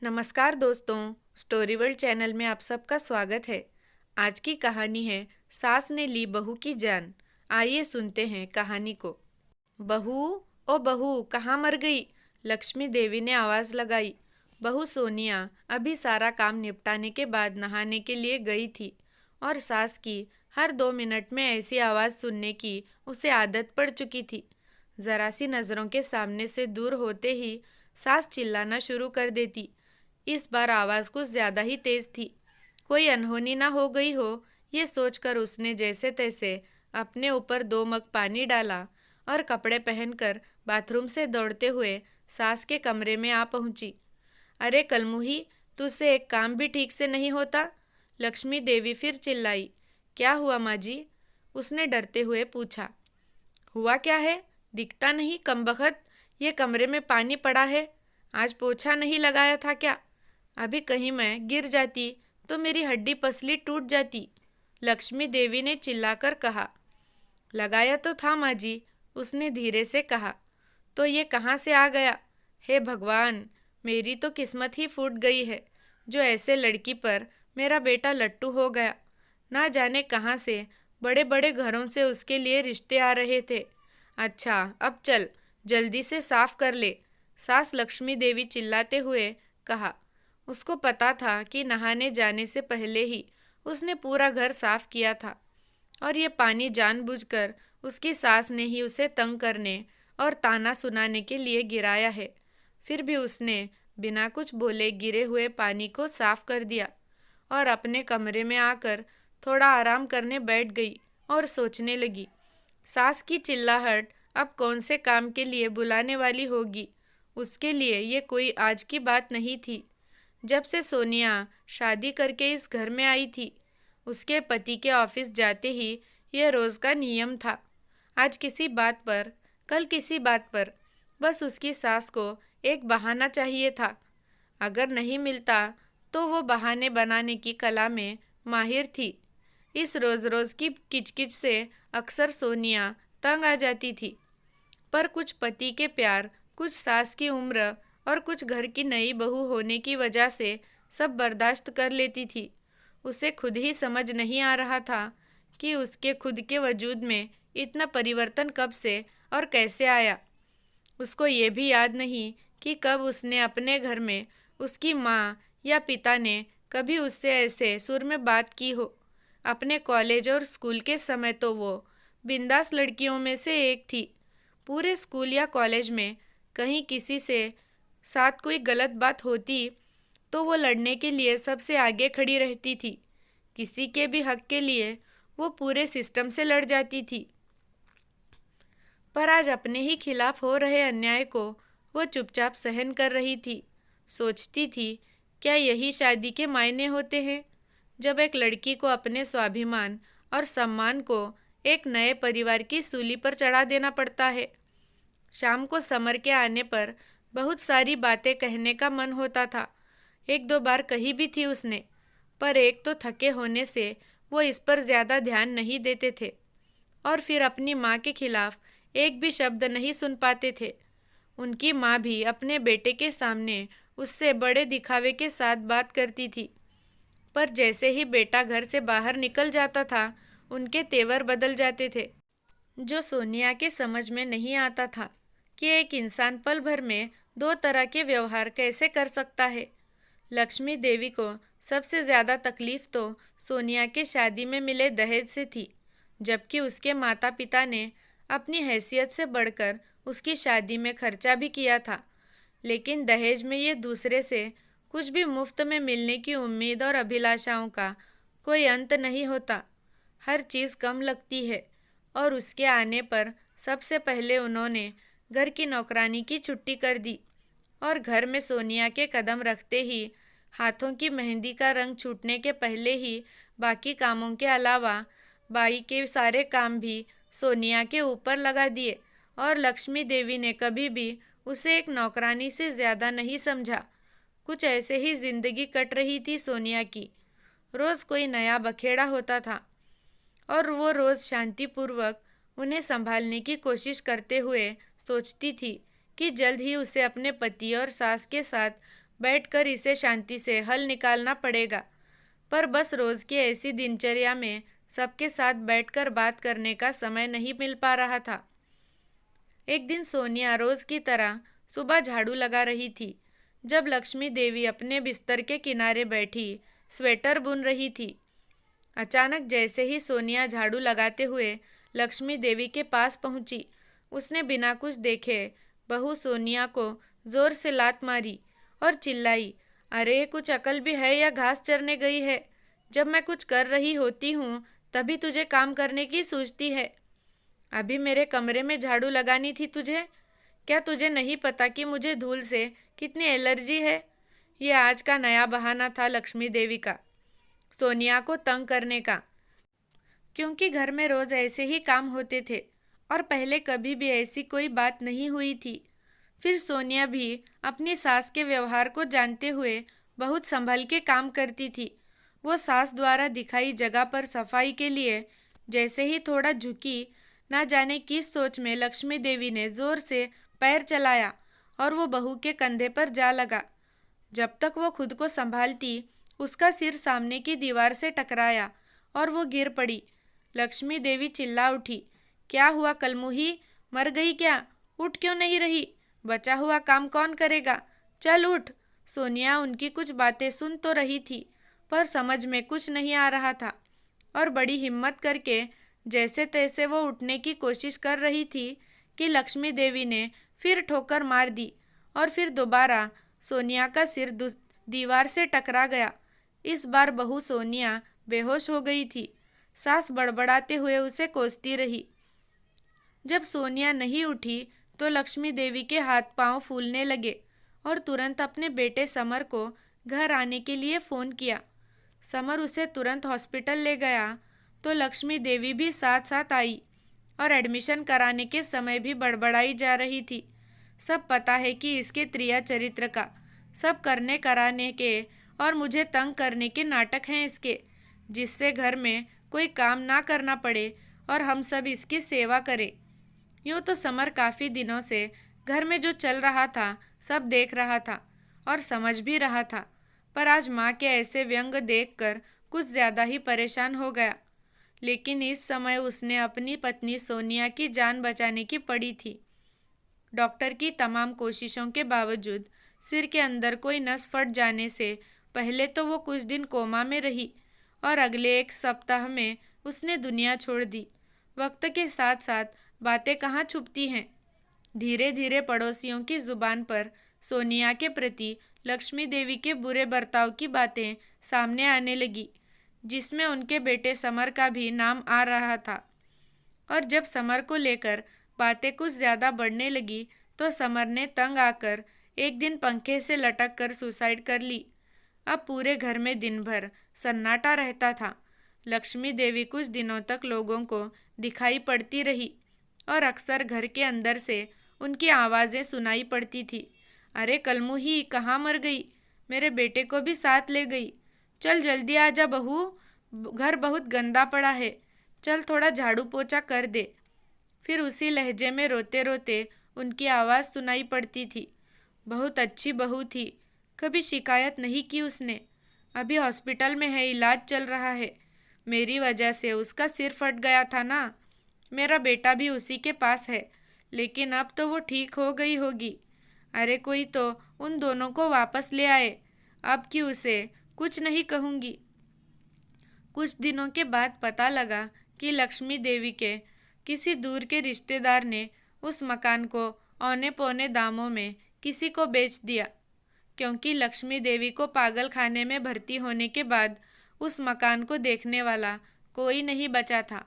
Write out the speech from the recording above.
नमस्कार दोस्तों, story world channel में आप सबका स्वागत है। आज की कहानी है सास ने ली बहू की जान। आइए सुनते हैं कहानी को। बहू, ओ बहू, कहाँ मर गई? लक्ष्मी देवी ने आवाज़ लगाई। बहू सोनिया अभी सारा काम निपटाने के बाद नहाने के लिए गई थी और सास की हर 2 मिनट में ऐसी आवाज़ सुनने की उसे आदत पड़ चुकी थी। ज़रा सी नज़रों के सामने से दूर होते ही सास चिल्लाना शुरू कर देती। इस बार आवाज़ कुछ ज़्यादा ही तेज़ थी। कोई अनहोनी ना हो गई हो, ये सोचकर उसने जैसे तैसे अपने ऊपर 2 मग पानी डाला और कपड़े पहनकर बाथरूम से दौड़ते हुए सास के कमरे में आ पहुंची। अरे कलमुही, तुझसे एक काम भी ठीक से नहीं होता? लक्ष्मी देवी फिर चिल्लाई। क्या हुआ माँ जी? उसने डरते हुए पूछा। हुआ क्या है? दिखता नहीं कमबख्त, ये कमरे में पानी पड़ा है। आज पोछा नहीं लगाया था क्या? अभी कहीं मैं गिर जाती तो मेरी हड्डी पसली टूट जाती, लक्ष्मी देवी ने चिल्लाकर कहा। लगाया तो था माँ जी, उसने धीरे से कहा। तो ये कहाँ से आ गया? हे भगवान, मेरी तो किस्मत ही फूट गई है जो ऐसे लड़की पर मेरा बेटा लट्टू हो गया। ना जाने कहाँ से बड़े बड़े घरों से उसके लिए रिश्ते आ रहे थे। अच्छा, अब चल जल्दी से साफ कर ले, सास लक्ष्मी देवी चिल्लाते हुए कहा। उसको पता था कि नहाने जाने से पहले ही उसने पूरा घर साफ किया था और ये पानी जानबूझकर उसकी सास ने ही उसे तंग करने और ताना सुनाने के लिए गिराया है। फिर भी उसने बिना कुछ बोले गिरे हुए पानी को साफ कर दिया और अपने कमरे में आकर थोड़ा आराम करने बैठ गई और सोचने लगी। सास की चिल्लाहट अब कौन से काम के लिए बुलाने वाली होगी? उसके लिए ये कोई आज की बात नहीं थी। जब से सोनिया शादी करके इस घर में आई थी, उसके पति के ऑफिस जाते ही यह रोज़ का नियम था। आज किसी बात पर, कल किसी बात पर, बस उसकी सास को एक बहाना चाहिए था। अगर नहीं मिलता तो वो बहाने बनाने की कला में माहिर थी। इस रोज़ रोज़ की किचकिच से अक्सर सोनिया तंग आ जाती थी। पर कुछ पति के प्यार, कुछ सास की उम्र और कुछ घर की नई बहू होने की वजह से सब बर्दाश्त कर लेती थी। उसे खुद ही समझ नहीं आ रहा था कि उसके खुद के वजूद में इतना परिवर्तन कब से और कैसे आया। उसको ये भी याद नहीं कि कब उसने अपने घर में उसकी माँ या पिता ने कभी उससे ऐसे सुर में बात की हो। अपने कॉलेज और स्कूल के समय तो वो बिंदास लड़कियों में से एक थी। पूरे स्कूल या कॉलेज में कहीं किसी से साथ कोई गलत बात होती तो वो लड़ने के लिए सबसे आगे खड़ी रहती थी। किसी के भी हक के लिए वो पूरे सिस्टम से लड़ जाती थी। पर आज अपने ही खिलाफ हो रहे अन्याय को वो चुपचाप सहन कर रही थी। सोचती थी, क्या यही शादी के मायने होते हैं, जब एक लड़की को अपने स्वाभिमान और सम्मान को एक नए परिवार की सूली पर चढ़ा देना पड़ता है। शाम को समर के आने पर बहुत सारी बातें कहने का मन होता था। 1-2 बार कही भी थी उसने, पर एक तो थके होने से वो इस पर ज़्यादा ध्यान नहीं देते थे और फिर अपनी माँ के खिलाफ एक भी शब्द नहीं सुन पाते थे। उनकी माँ भी अपने बेटे के सामने उससे बड़े दिखावे के साथ बात करती थी, पर जैसे ही बेटा घर से बाहर निकल जाता था, उनके तेवर बदल जाते थे। जो सोनिया के समझ में नहीं आता था कि एक इंसान पल भर में 2 तरह के व्यवहार कैसे कर सकता है। लक्ष्मी देवी को सबसे ज़्यादा तकलीफ तो सोनिया के शादी में मिले दहेज से थी, जबकि उसके माता पिता ने अपनी हैसियत से बढ़कर उसकी शादी में खर्चा भी किया था। लेकिन दहेज में ये दूसरे से कुछ भी मुफ्त में मिलने की उम्मीद और अभिलाषाओं का कोई अंत नहीं होता। हर चीज़ कम लगती है और उसके आने पर सबसे पहले उन्होंने घर की नौकरानी की छुट्टी कर दी और घर में सोनिया के कदम रखते ही हाथों की मेहंदी का रंग छूटने के पहले ही बाकी कामों के अलावा बाई के सारे काम भी सोनिया के ऊपर लगा दिए और लक्ष्मी देवी ने कभी भी उसे एक नौकरानी से ज़्यादा नहीं समझा। कुछ ऐसे ही जिंदगी कट रही थी सोनिया की। रोज़ कोई नया बखेड़ा होता था और वो रोज़ शांतिपूर्वक उन्हें संभालने की कोशिश करते हुए सोचती थी कि जल्द ही उसे अपने पति और सास के साथ बैठकर इसे शांति से हल निकालना पड़ेगा। पर बस रोज की ऐसी दिनचर्या में सबके साथ बैठकर बात करने का समय नहीं मिल पा रहा था। एक दिन सोनिया रोज की तरह सुबह झाड़ू लगा रही थी, जब लक्ष्मी देवी अपने बिस्तर के किनारे बैठी स्वेटर बुन रही थी। अचानक जैसे ही सोनिया झाड़ू लगाते हुए लक्ष्मी देवी के पास पहुंची, उसने बिना कुछ देखे बहू सोनिया को जोर से लात मारी और चिल्लाई, अरे कुछ अकल भी है या घास चरने गई है? जब मैं कुछ कर रही होती हूँ तभी तुझे काम करने की सूझती है। अभी मेरे कमरे में झाड़ू लगानी थी तुझे। क्या तुझे नहीं पता कि मुझे धूल से कितनी एलर्जी है? ये आज का नया बहाना था लक्ष्मी देवी का, सोनिया को तंग करने का, क्योंकि घर में रोज ऐसे ही काम होते थे और पहले कभी भी ऐसी कोई बात नहीं हुई थी। फिर सोनिया भी अपनी सास के व्यवहार को जानते हुए बहुत संभल के काम करती थी। वो सास द्वारा दिखाई जगह पर सफाई के लिए जैसे ही थोड़ा झुकी, ना जाने किस सोच में लक्ष्मी देवी ने जोर से पैर चलाया और वो बहू के कंधे पर जा लगा। जब तक वो खुद को संभालती, उसका सिर सामने की दीवार से टकराया और वो गिर पड़ी। लक्ष्मी देवी चिल्ला उठी, क्या हुआ कलमुही, मर गई क्या? उठ क्यों नहीं रही? बचा हुआ काम कौन करेगा? चल उठ। सोनिया उनकी कुछ बातें सुन तो रही थी, पर समझ में कुछ नहीं आ रहा था और बड़ी हिम्मत करके जैसे तैसे वो उठने की कोशिश कर रही थी कि लक्ष्मी देवी ने फिर ठोकर मार दी और फिर दोबारा सोनिया का सिर दीवार से टकरा गया। इस बार बहू सोनिया बेहोश हो गई थी। सास बड़बड़ाते हुए उसे कोसती रही। जब सोनिया नहीं उठी तो लक्ष्मी देवी के हाथ पांव फूलने लगे और तुरंत अपने बेटे समर को घर आने के लिए फ़ोन किया। समर उसे तुरंत हॉस्पिटल ले गया तो लक्ष्मी देवी भी साथ साथ आई और एडमिशन कराने के समय भी बड़बड़ाई जा रही थी। सब पता है कि इसके त्रिया चरित्र का, सब करने कराने के और मुझे तंग करने के नाटक हैं इसके, जिससे घर में कोई काम ना करना पड़े और हम सब इसकी सेवा करें। यूँ तो समर काफ़ी दिनों से घर में जो चल रहा था सब देख रहा था और समझ भी रहा था, पर आज माँ के ऐसे व्यंग देखकर कुछ ज़्यादा ही परेशान हो गया। लेकिन इस समय उसने अपनी पत्नी सोनिया की जान बचाने की पड़ी थी। डॉक्टर की तमाम कोशिशों के बावजूद सिर के अंदर कोई नस फट जाने से पहले तो वो कुछ दिन कोमा में रही और अगले एक सप्ताह में उसने दुनिया छोड़ दी। वक्त के साथ साथ बातें कहाँ छुपती हैं। धीरे धीरे पड़ोसियों की जुबान पर सोनिया के प्रति लक्ष्मी देवी के बुरे बर्ताव की बातें सामने आने लगी, जिसमें उनके बेटे समर का भी नाम आ रहा था। और जब समर को लेकर बातें कुछ ज़्यादा बढ़ने लगी तो समर ने तंग आकर एक दिन पंखे से लटक कर सुसाइड कर ली। अब पूरे घर में दिन भर सन्नाटा रहता था। लक्ष्मी देवी कुछ दिनों तक लोगों को दिखाई पड़ती रही और अक्सर घर के अंदर से उनकी आवाज़ें सुनाई पड़ती थी, अरे कलमुही कहाँ मर गई? मेरे बेटे को भी साथ ले गई। चल जल्दी आ जा बहू, घर बहुत गंदा पड़ा है, चल थोड़ा झाड़ू पोछा कर दे। फिर उसी लहजे में रोते रोते उनकी आवाज़ सुनाई पड़ती थी। बहुत अच्छी बहू थी, कभी शिकायत नहीं की उसने। अभी हॉस्पिटल में है, इलाज चल रहा है। मेरी वजह से उसका सिर फट गया था ना। मेरा बेटा भी उसी के पास है, लेकिन अब तो वो ठीक हो गई होगी। अरे कोई तो उन दोनों को वापस ले आए, अब कि उसे कुछ नहीं कहूँगी। कुछ दिनों के बाद पता लगा कि लक्ष्मी देवी के किसी दूर के रिश्तेदार ने उस मकान को औने पौने दामों में किसी को बेच दिया, क्योंकि लक्ष्मी देवी को पागल खाने में भर्ती होने के बाद उस मकान को देखने वाला कोई नहीं बचा था।